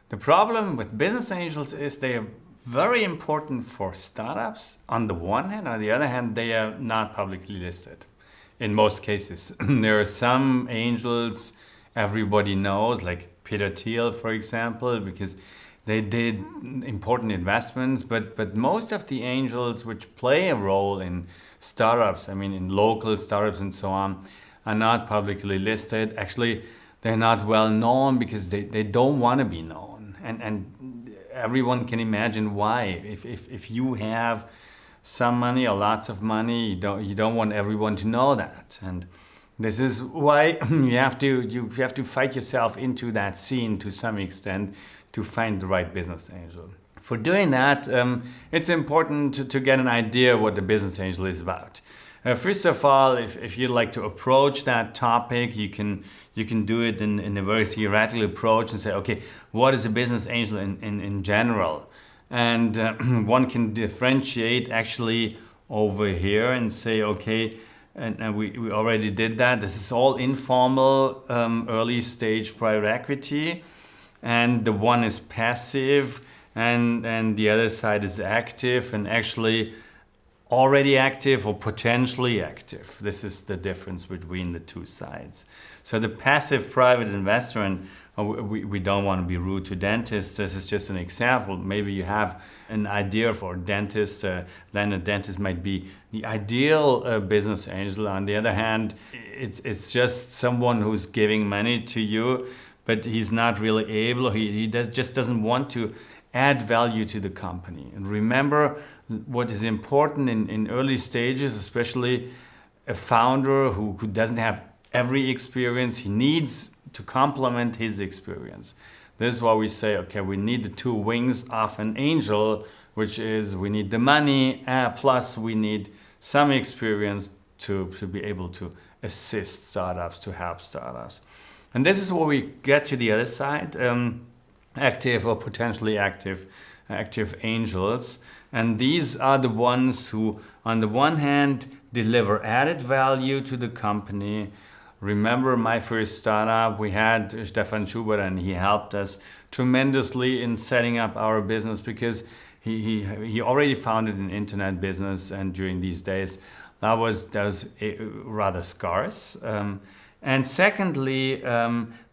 The problem with business angels is they are very important for startups on the one hand. On the other hand, they are not publicly listed in most cases. There are some angels everybody knows, like Peter Thiel, for example, because they did important investments. But most of the angels which play a role in startups, I mean in local startups and so on, are not publicly listed. Actually, they're not well known because they don't want to be known. And everyone can imagine why. If you have some money or lots of money, you don't want everyone to know that. And this is why you have to fight yourself into that scene to some extent to find the right business angel. For doing that, it's important to get an idea what the business angel is about. First of all, if you'd like to approach that topic, you can do it in a very theoretical approach and say, okay, what is a business angel in general? And one can differentiate actually over here and say, okay, and we already did that. This is all informal, early stage private equity. And the one is passive and the other side is active and actually already active or potentially active. This is the difference between the two sides. So the passive private investor, and we don't want to be rude to dentists, this is just an example. Maybe you have an idea for a dentist, then a dentist might be the ideal business angel. On the other hand, it's just someone who's giving money to you, but he's not really able, he just doesn't want to add value to the company. And remember, what is important in early stages, especially a founder who doesn't have every experience, he needs to complement his experience. This is why we say, okay, we need the two wings of an angel, which is we need the money, plus we need some experience to be able to assist startups, to help startups. And this is where we get to the other side, active or potentially active angels. And these are the ones who, on the one hand, deliver added value to the company. Remember my first startup, we had Stefan Schubert, and he helped us tremendously in setting up our business because he already founded an internet business, and during these days that was rather scarce. And secondly,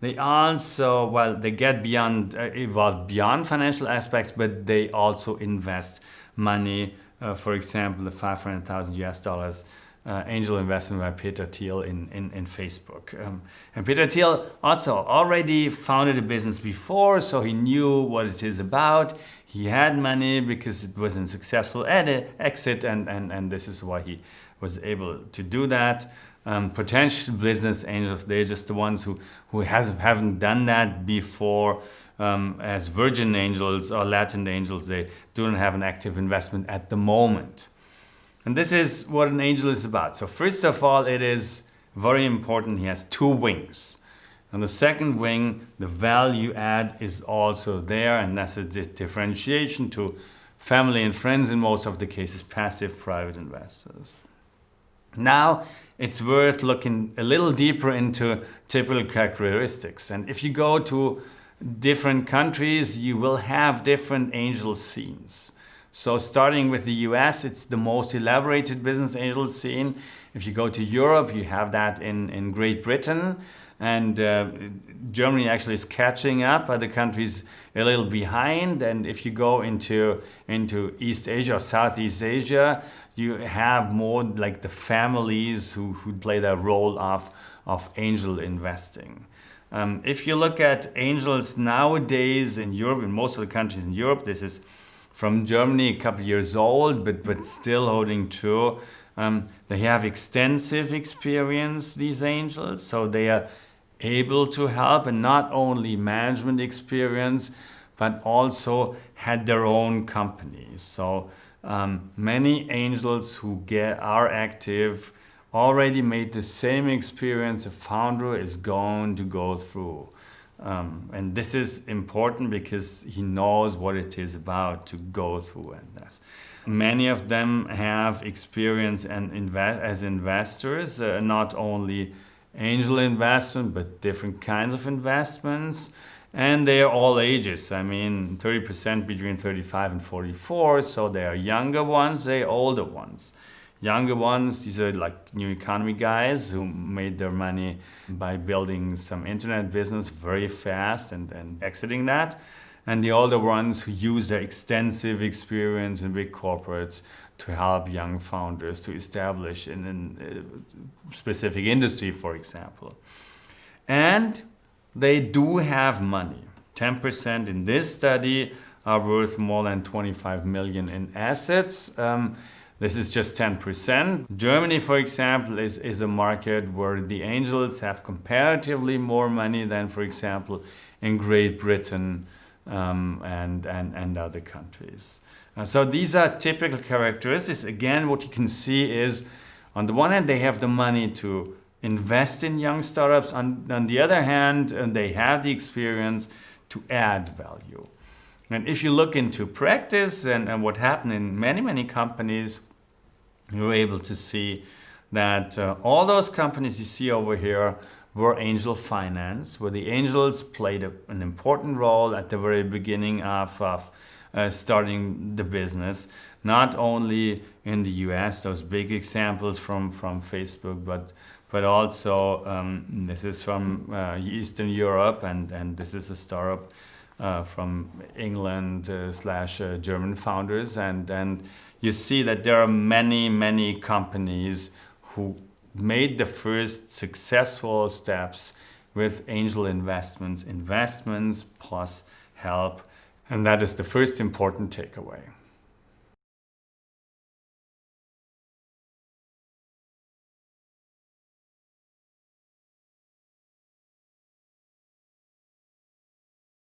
they also, well, they get evolved beyond financial aspects, but they also invest money. For example, the $500,000 angel investment by Peter Thiel in Facebook. And Peter Thiel also already founded a business before, so he knew what it is about. He had money because it was a successful exit, and this is why he was able to do that. Potential business angels, they're just the ones who haven't done that before. As virgin angels or latent angels, they don't have an active investment at the moment. And this is what an angel is about. So first of all, it is very important he has two wings. And the second wing, the value add, is also there, and that's a differentiation to family and friends, in most of the cases, passive private investors. Now, it's worth looking a little deeper into typical characteristics. And if you go to different countries, you will have different angel scenes. So starting with the US, it's the most elaborated business angel scene. If you go to Europe, you have that in Great Britain. And Germany actually is catching up. Other countries a little behind. And if you go into East Asia or Southeast Asia, you have more like the families who play the role of angel investing. If you look at angels nowadays in Europe, in most of the countries in Europe, this is from Germany, a couple years old, but still holding true. They have extensive experience, these angels, so they are able to help, and not only management experience, but also had their own companies. So many angels who are active already made the same experience a founder is going to go through. And this is important because he knows what it is about to go through this. Many of them have experience as investors, not only angel investment, but different kinds of investments. And they are all ages. I mean, 30% between 35 and 44. So they are younger ones, they are older ones. Younger ones, these are like new economy guys who made their money by building some internet business very fast and exiting that. And the older ones who use their extensive experience in big corporates to help young founders to establish in a specific industry, for example. And they do have money. 10% in this study are worth more than 25 million in assets. This is just 10%. Germany, for example, is a market where the angels have comparatively more money than, for example, in Great Britain and other countries. So these are typical characteristics. Again, what you can see is, on the one hand, they have the money to invest in young startups. On the other hand, they have the experience to add value. And if you look into practice and what happened in many, many companies, you're able to see that all those companies you see over here were angel finance, where the angels played an important role at the very beginning of starting the business, not only in the US, those big examples from Facebook, but also this is from Eastern Europe, and this is a startup from England / German founders, and you see that there are many companies who made the first successful steps with angel investments plus help, and that is the first important takeaway.